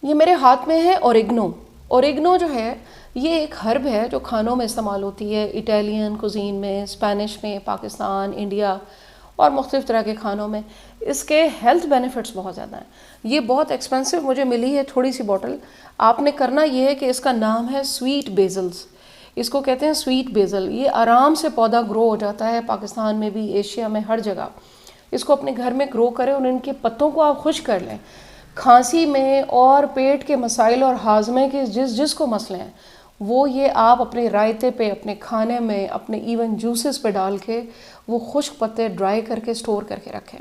ये मेरे हाथ में है ओरिगनो। ओरिगनो जो है ये एक हर्ब है जो खानों में इस्तेमाल होती है, इटालियन कुजीन में, स्पेनिश में, पाकिस्तान, इंडिया और मुख्तलिफ़ तरह के खानों में। इसके हेल्थ बेनिफिट्स बहुत ज़्यादा हैं। ये बहुत एक्सपेंसिव मुझे मिली है थोड़ी सी बॉटल। आपने करना ये है कि इसका नाम है स्वीट बेजल्स, इसको कहते हैं स्वीट बेजल। ये आराम से पौधा ग्रो हो जाता है पाकिस्तान में भी, एशिया में, हर जगह। इसको अपने घर में ग्रो करें और इनके पत्तों को आप खुश कर लें। खांसी में और पेट के मसाइल और हाजमे के जिसको मसले हैं वो ये आप अपने रायते पे, अपने खाने में, अपने इवन जूसेस पे डाल के वो खुश्क पत्ते ड्राई करके स्टोर करके रखें।